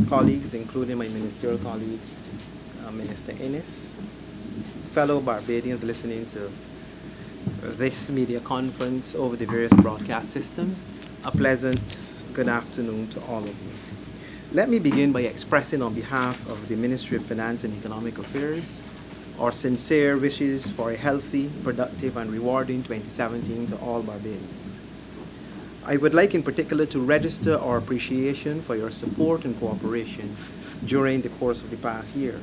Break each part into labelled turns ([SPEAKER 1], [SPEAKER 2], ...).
[SPEAKER 1] colleagues, including my ministerial colleague, Minister Innes, fellow Barbadians listening to this media conference over the various broadcast systems, a pleasant good afternoon to all of you. Let me begin by expressing on behalf of the Ministry of Finance and Economic Affairs our sincere wishes for a healthy, productive, and rewarding 2017 to all Barbadians. I would like in particular to register our appreciation for your support and cooperation during the course of the past year.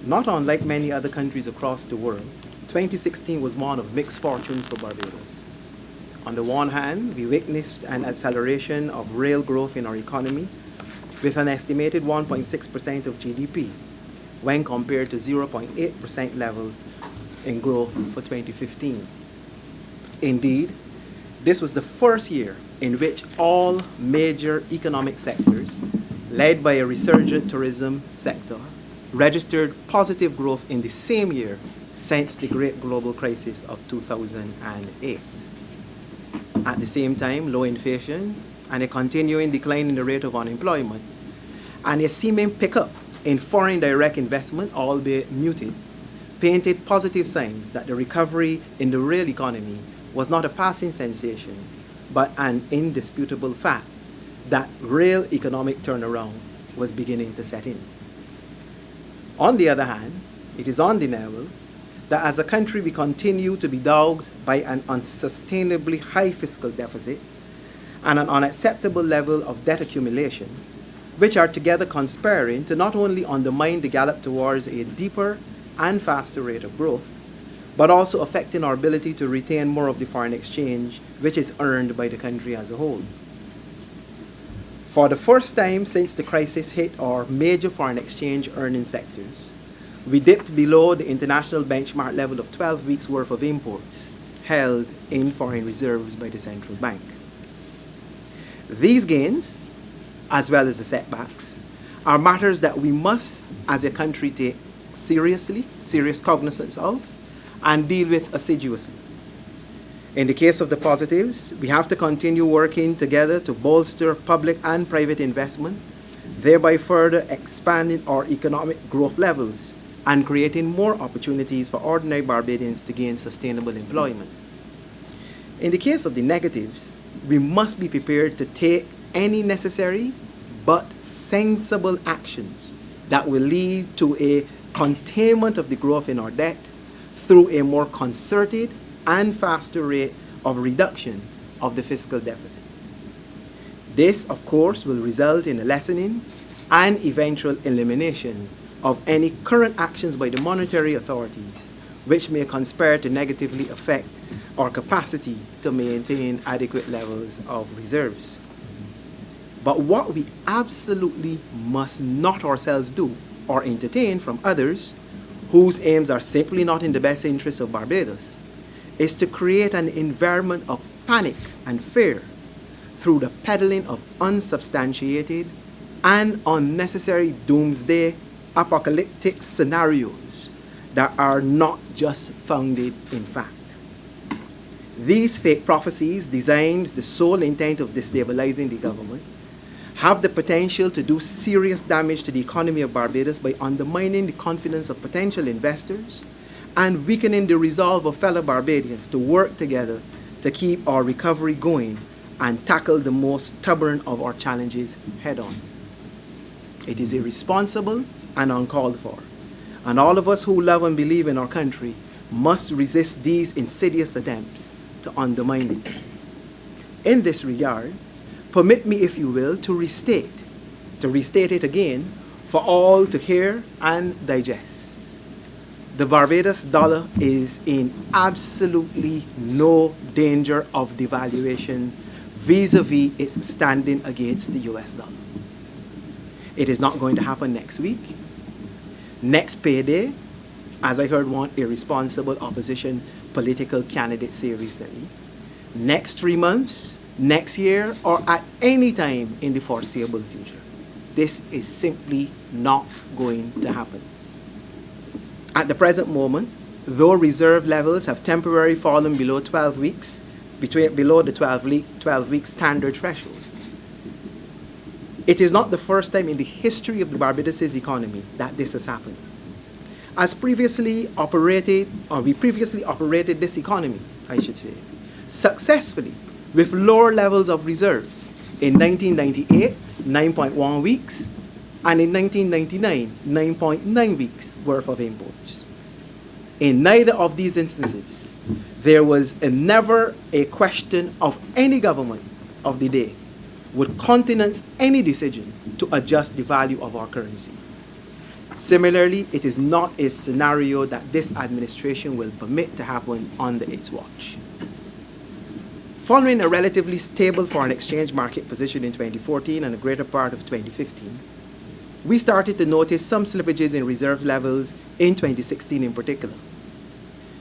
[SPEAKER 1] Not unlike many other countries across the world, 2016 was one of mixed fortunes for Barbados. On the one hand, we witnessed an acceleration of real growth in our economy with an estimated 1.6% of GDP when compared to 0.8% level in growth for 2015. Indeed, this was the first year in which all major economic sectors, led by a resurgent tourism sector, registered positive growth in the same year since the great global crisis of 2008. At the same time, low inflation and a continuing decline in the rate of unemployment and a seeming pickup in foreign direct investment, albeit muted, painted positive signs that the recovery in the real economy was not a passing sensation, but an indisputable fact that real economic turnaround was beginning to set in. On the other hand, it is undeniable that as a country we continue to be dogged by an unsustainably high fiscal deficit and an unacceptable level of debt accumulation, which are together conspiring to not only undermine the gallop towards a deeper and faster rate of growth, but also affecting our ability to retain more of the foreign exchange which is earned by the country as a whole. For the first time since the crisis hit our major foreign exchange earning sectors, we dipped below the international benchmark level of 12 weeks worth of imports held in foreign reserves by the central bank. These gains, as well as the setbacks, are matters that we must as a country take serious cognizance of, and deal with assiduously. In the case of the positives, we have to continue working together to bolster public and private investment, thereby further expanding our economic growth levels and creating more opportunities for ordinary Barbadians to gain sustainable employment. In the case of the negatives, we must be prepared to take any necessary but sensible actions that will lead to a containment of the growth in our debt through a more concerted and faster rate of reduction of the fiscal deficit. This, of course, will result in a lessening and eventual elimination of any current actions by the monetary authorities which may conspire to negatively affect our capacity to maintain adequate levels of reserves. But what we absolutely must not ourselves do or entertain from others whose aims are simply not in the best interests of Barbados, is to create an environment of panic and fear through the peddling of unsubstantiated and unnecessary doomsday apocalyptic scenarios that are not just founded in fact. These fake prophecies, designed the sole intent of destabilizing the government, have the potential to do serious damage to the economy of Barbados by undermining the confidence of potential investors and weakening the resolve of fellow Barbadians to work together to keep our recovery going and tackle the most stubborn of our challenges head on. It is irresponsible and uncalled for, and all of us who love and believe in our country must resist these insidious attempts to undermine it. In this regard, permit me, if you will, to restate it again for all to hear and digest. The Barbados dollar is in absolutely no danger of devaluation vis-a-vis its standing against the US dollar. It is not going to happen next week. Next payday, as I heard one irresponsible opposition political candidate say recently, next 3 months, next year, or at any time in the foreseeable future. This is simply not going to happen. At the present moment, though reserve levels have temporarily fallen below 12 weeks, below the 12-week standard threshold, It is not the first time in the history of the Barbados' economy that this has happened. We previously operated this economy, I should say, successfully with lower levels of reserves in 1998, 9.1 weeks, and in 1999, 9.9 weeks worth of imports. In neither of these instances, there was never a question of any government of the day would countenance any decision to adjust the value of our currency. Similarly, it is not a scenario that this administration will permit to happen under its watch. Following a relatively stable foreign exchange market position in 2014 and a greater part of 2015, we started to notice some slippages in reserve levels in 2016 in particular.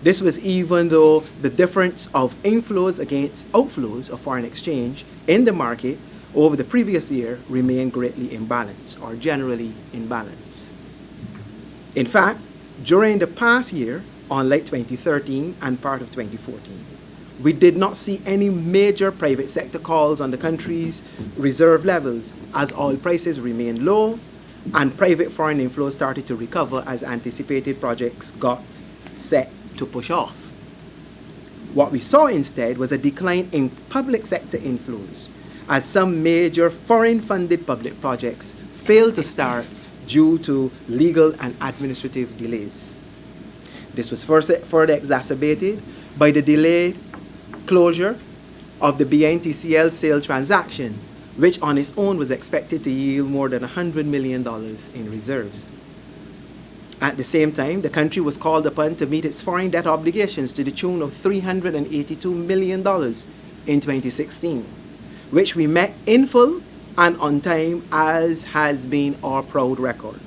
[SPEAKER 1] This was even though the difference of inflows against outflows of foreign exchange in the market over the previous year remained greatly imbalanced, or generally imbalanced. In fact, during the past year, unlike 2013 and part of 2014, we did not see any major private sector calls on the country's reserve levels as oil prices remained low and private foreign inflows started to recover as anticipated projects got set to push off. What we saw instead was a decline in public sector inflows as some major foreign-funded public projects failed to start due to legal and administrative delays. This was further exacerbated by the delayed closure of the BNTCL sale transaction, which on its own was expected to yield more than $100 million in reserves. At the same time, the country was called upon to meet its foreign debt obligations to the tune of $382 million in 2016, which we met in full and on time, as has been our proud record.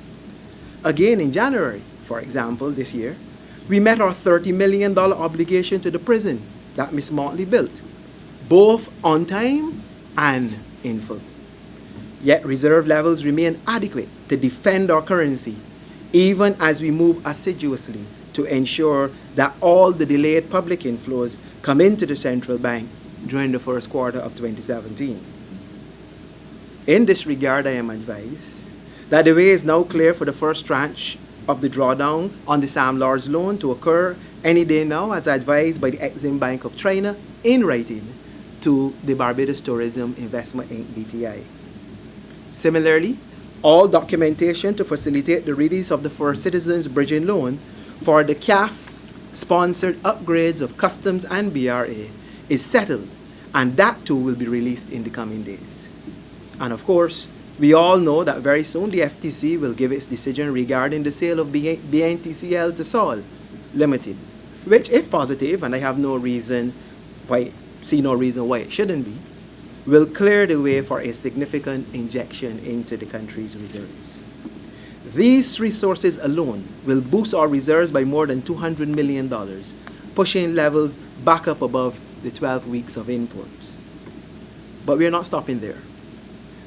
[SPEAKER 1] Again, in January, for example, this year, we met our $30 million obligation to the prison that Ms. Motley built, both on time and in full. Yet reserve levels remain adequate to defend our currency, even as we move assiduously to ensure that all the delayed public inflows come into the central bank during the first quarter of 2017. In this regard, I am advised that the way is now clear for the first tranche of the drawdown on the Sam Lord's loan to occur any day now, as advised by the Exim Bank of China in writing to the Barbados Tourism Investment Inc. BTI. Similarly, all documentation to facilitate the release of the First Citizens Bridging Loan for the CAF-sponsored upgrades of Customs and BRA is settled, and that too will be released in the coming days. And of course, we all know that very soon the FTC will give its decision regarding the sale of BNTCL to Sol Limited, which, if positive, and I have see no reason why it shouldn't be, will clear the way for a significant injection into the country's reserves. These three sources alone will boost our reserves by more than $200 million, pushing levels back up above the 12 weeks of imports. But we're not stopping there.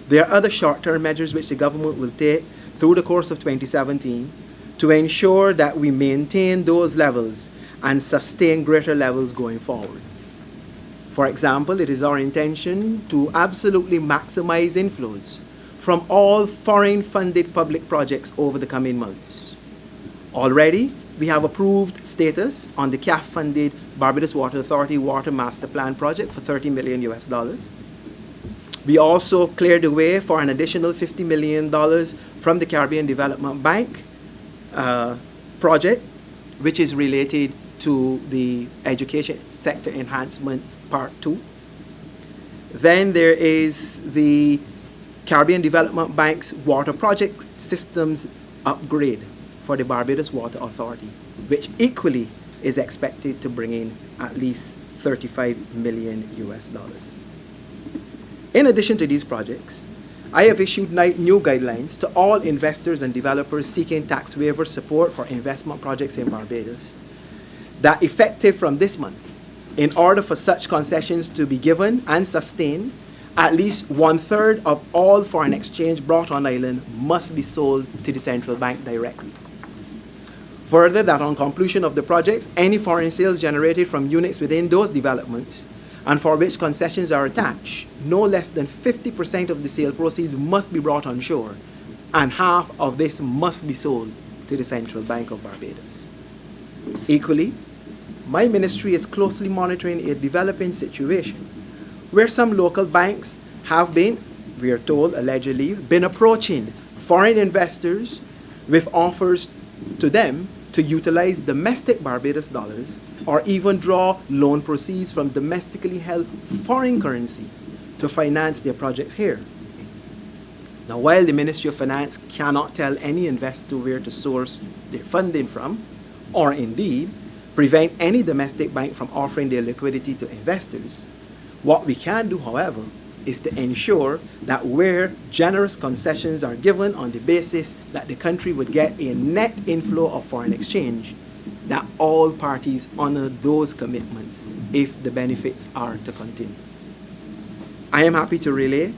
[SPEAKER 1] There are other short-term measures which the government will take through the course of 2017 to ensure that we maintain those levels and sustain greater levels going forward. For example, it is our intention to absolutely maximize inflows from all foreign-funded public projects over the coming months. Already, we have approved status on the CAF-funded Barbados Water Authority Water Master Plan project for $30 million US. We also cleared the way for an additional $50 million from the Caribbean Development Bank project, which is related to the education sector enhancement part 2. Then there is the Caribbean Development Bank's water project systems upgrade for the Barbados Water Authority, which equally is expected to bring in at least $35 million US. In addition to these projects, I have issued new guidelines to all investors and developers seeking tax waiver support for investment projects in Barbados that, effective from this month, in order for such concessions to be given and sustained, at least 1/3 of all foreign exchange brought on island must be sold to the central bank directly. Further, that on completion of the project, any foreign sales generated from units within those developments and for which concessions are attached, no less than 50% of the sale proceeds must be brought on shore, and half of this must be sold to the Central Bank of Barbados. Equally, my ministry is closely monitoring a developing situation where some local banks have been, we are told allegedly, been approaching foreign investors with offers to them to utilize domestic Barbados dollars or even draw loan proceeds from domestically held foreign currency to finance their projects here. Now, while the Ministry of Finance cannot tell any investor where to source their funding from, or indeed prevent any domestic bank from offering their liquidity to investors, what we can do, however, is to ensure that where generous concessions are given on the basis that the country would get a net inflow of foreign exchange, that all parties honor those commitments if the benefits are to continue. I am happy to relay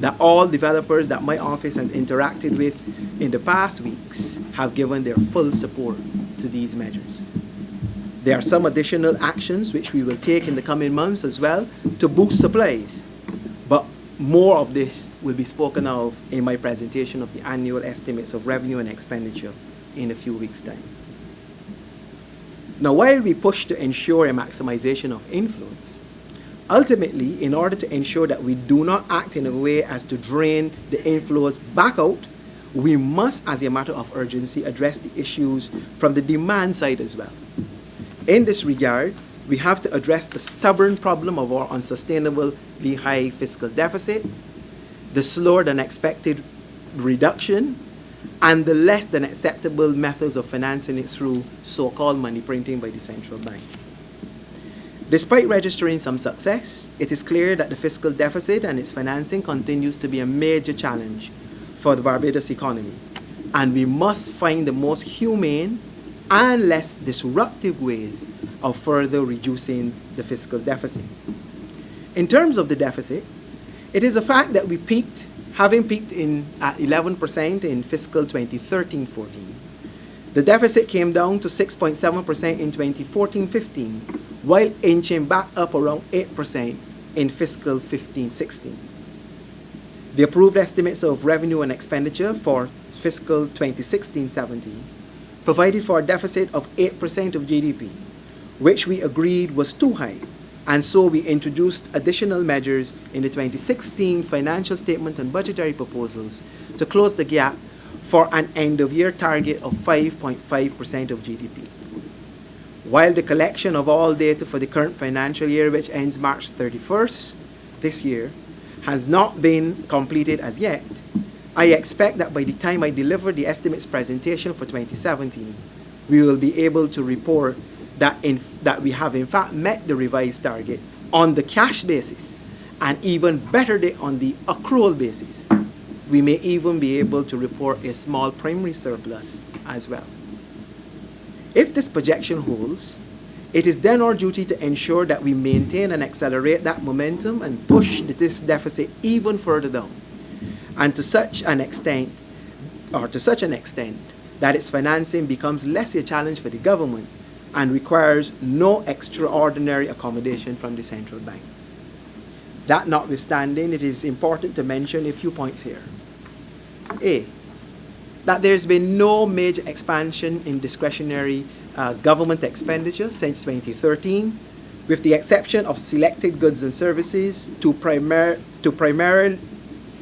[SPEAKER 1] that all developers that my office has interacted with in the past weeks have given their full support to these measures. There are some additional actions which we will take in the coming months as well to boost supplies, but more of this will be spoken of in my presentation of the annual estimates of revenue and expenditure in a few weeks' time. Now, while we push to ensure a maximization of inflows, ultimately, in order to ensure that we do not act in a way as to drain the inflows back out, we must, as a matter of urgency, address the issues from the demand side as well. In this regard, we have to address the stubborn problem of our unsustainably high fiscal deficit, the slower than expected reduction, and the less than acceptable methods of financing it through so-called money printing by the central bank. Despite registering some success, it is clear that the fiscal deficit and its financing continues to be a major challenge for the Barbados economy, and we must find the most humane and less disruptive ways of further reducing the fiscal deficit. In terms of the deficit, it is a fact that we peaked, having peaked at 11% in fiscal 2013-14. The deficit came down to 6.7% in 2014-15, while inching back up around 8% in fiscal 15-16. The approved estimates of revenue and expenditure for fiscal 2016-17 provided for a deficit of 8% of GDP, which we agreed was too high, and so we introduced additional measures in the 2016 financial statement and budgetary proposals to close the gap for an end-of-year target of 5.5% of GDP. While the collection of all data for the current financial year, which ends March 31st this year, has not been completed as yet, I expect that by the time I deliver the estimates presentation for 2017, we will be able to report that we have in fact met the revised target on the cash basis, and even better on the accrual basis. We may even be able to report a small primary surplus as well. If this projection holds, it is then our duty to ensure that we maintain and accelerate that momentum and push this deficit even further down, and to such an extent that its financing becomes less a challenge for the government and requires no extraordinary accommodation from the central bank. That notwithstanding, it is important to mention a few points here. A, that there's been no major expansion in discretionary government expenditure since 2013, with the exception of selected goods and services to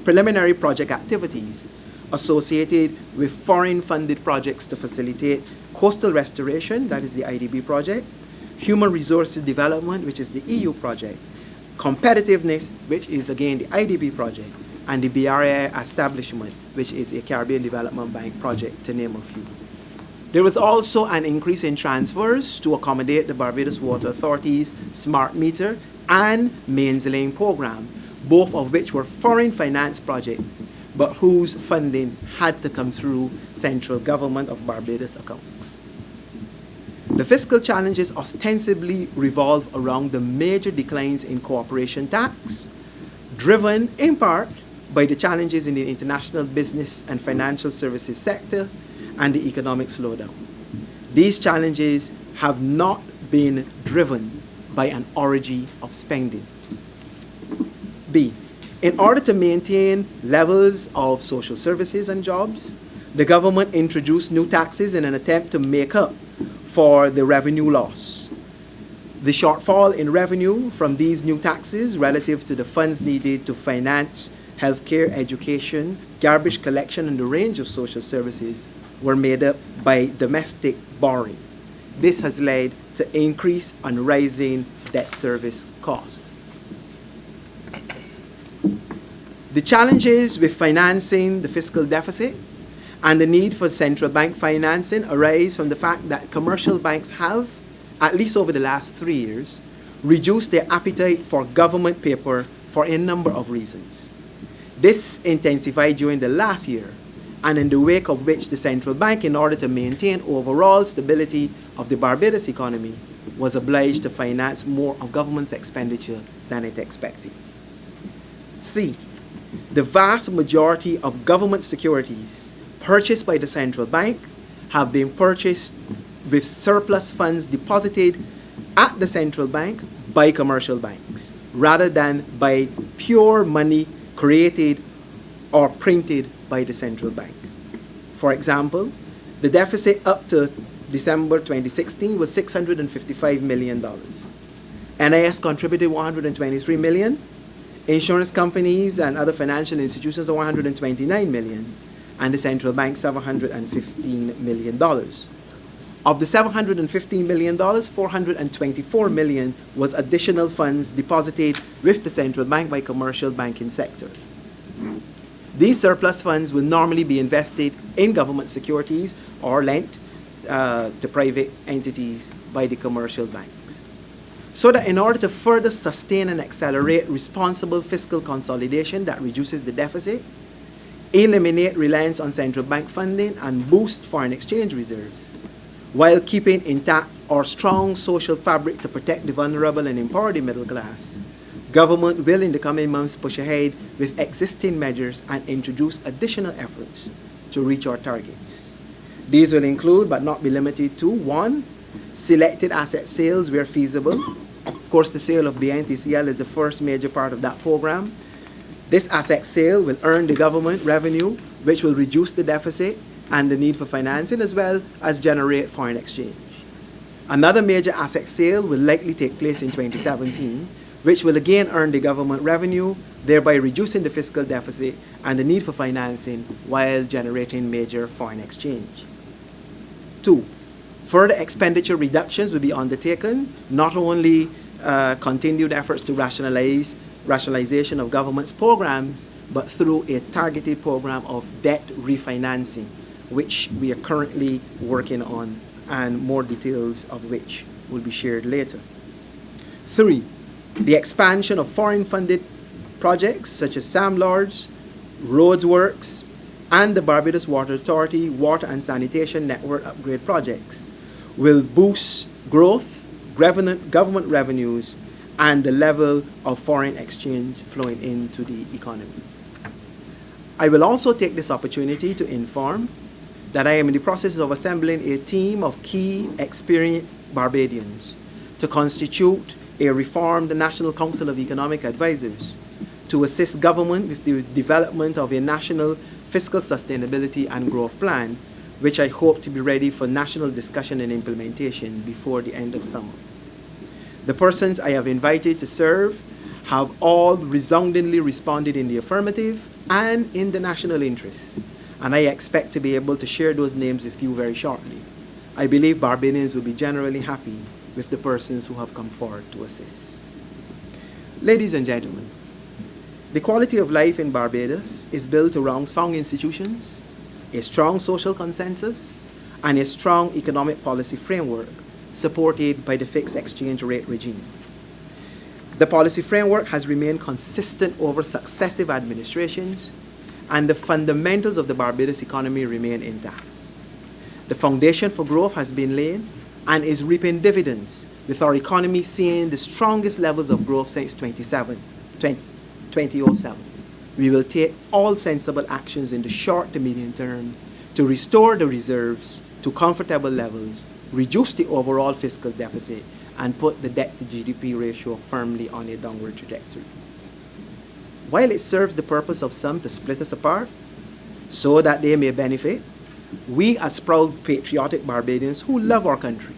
[SPEAKER 1] preliminary project activities associated with foreign-funded projects to facilitate coastal restoration, that is the IDB project, human resources development, which is the EU project, competitiveness, which is again the IDB project, and the BRI establishment, which is a Caribbean Development Bank project, to name a few. There was also an increase in transfers to accommodate the Barbados Water Authority's smart meter and mains laying program, both of which were foreign finance projects, but whose funding had to come through central government of Barbados accounts. The fiscal challenges ostensibly revolve around the major declines in corporation tax, driven in part by the challenges in the international business and financial services sector and the economic slowdown. These challenges have not been driven by an orgy of spending. B. In order to maintain levels of social services and jobs, the government introduced new taxes in an attempt to make up for the revenue loss. The shortfall in revenue from these new taxes relative to the funds needed to finance healthcare, education, garbage collection, and a range of social services were made up by domestic borrowing. This has led to increase and rising debt service costs. The challenges with financing the fiscal deficit and the need for central bank financing arise from the fact that commercial banks have, at least over the last 3 years, reduced their appetite for government paper for a number of reasons. This intensified during the last year, and in the wake of which the central bank, in order to maintain overall stability of the Barbados economy, was obliged to finance more of government's expenditure than it expected. C. The vast majority of government securities purchased by the central bank have been purchased with surplus funds deposited at the central bank by commercial banks, rather than by pure money created or printed by the central bank. For example, the deficit up to December 2016 was $655 million. NIS contributed $123 million. Insurance companies and other financial institutions are $129 million, and the central bank $715 million. Of the $715 million, $424 million was additional funds deposited with the central bank by commercial banking sector. These surplus funds will normally be invested in government securities or lent to private entities by the commercial banks. So that in order to further sustain and accelerate responsible fiscal consolidation that reduces the deficit, eliminate reliance on central bank funding, and boost foreign exchange reserves, while keeping intact our strong social fabric to protect the vulnerable and empower the middle class, government will in the coming months push ahead with existing measures and introduce additional efforts to reach our targets. These will include, but not be limited to, 1. Selected asset sales where feasible. Of course, the sale of BNTCL is the first major part of that program. This asset sale will earn the government revenue, which will reduce the deficit and the need for financing, as well as generate foreign exchange. Another major asset sale will likely take place in 2017, which will again earn the government revenue, thereby reducing the fiscal deficit and the need for financing while generating major foreign exchange. 2. Further expenditure reductions will be undertaken, not only continued efforts to rationalization of government's programs, but through a targeted program of debt refinancing, which we are currently working on, and more details of which will be shared later. 3. The expansion of foreign-funded projects such as SAMLORDS, roads works, and the Barbados Water Authority water and sanitation network upgrade projects will boost growth, government revenues, and the level of foreign exchange flowing into the economy. I will also take this opportunity to inform that I am in the process of assembling a team of key experienced Barbadians to constitute a reformed National Council of Economic Advisors to assist government with the development of a national fiscal sustainability and growth plan, which I hope to be ready for national discussion and implementation before the end of summer. The persons I have invited to serve have all resoundingly responded in the affirmative and in the national interest, and I expect to be able to share those names with you very shortly. I believe Barbadians will be generally happy with the persons who have come forward to assist. Ladies and gentlemen, the quality of life in Barbados is built around sound institutions, a strong social consensus, and a strong economic policy framework supported by the fixed exchange rate regime. The policy framework has remained consistent over successive administrations, and the fundamentals of the Barbados economy remain intact. The foundation for growth has been laid and is reaping dividends, with our economy seeing the strongest levels of growth since 2007. We will take all sensible actions in the short to medium term to restore the reserves to comfortable levels, reduce the overall fiscal deficit, and put the debt to GDP ratio firmly on a downward trajectory. While it serves the purpose of some to split us apart so that they may benefit, we as proud patriotic Barbadians who love our country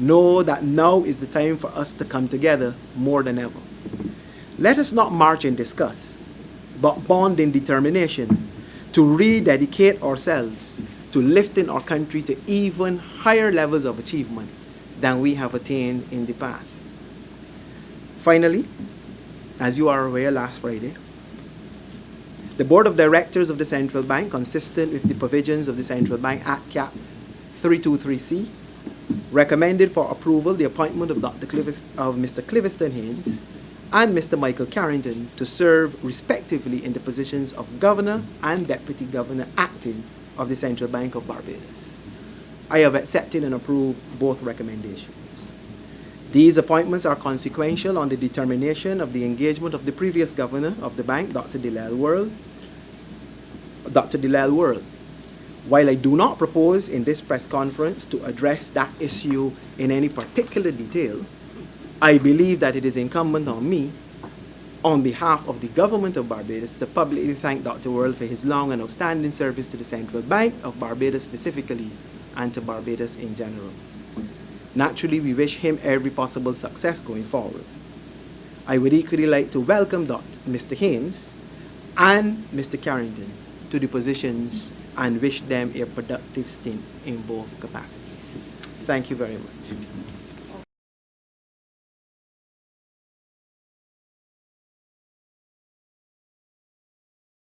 [SPEAKER 1] know that now is the time for us to come together more than ever. Let us not march in disgust, but bond in determination to rededicate ourselves to lifting our country to even higher levels of achievement than we have attained in the past. Finally, as you are aware, last Friday, the Board of Directors of the Central Bank, consistent with the provisions of the Central Bank Act Cap 323C, recommended for approval the appointment of Mr. Cliviston Haynes and Mr. Michael Carrington to serve respectively in the positions of Governor and Deputy Governor Acting of the Central Bank of Barbados. I have accepted and approved both recommendations. These appointments are consequential on the determination of the engagement of the previous governor of the bank, Dr. Delal World. While I do not propose in this press conference to address that issue in any particular detail, I believe that it is incumbent on me, on behalf of the government of Barbados, to publicly thank Dr. World for his long and outstanding service to the Central Bank of Barbados specifically and to Barbados in general. Naturally, we wish him every possible success going forward. I would equally like to welcome Mr. Haynes and Mr. Carrington to the positions and wish them a productive stint in both capacities. Thank you very much.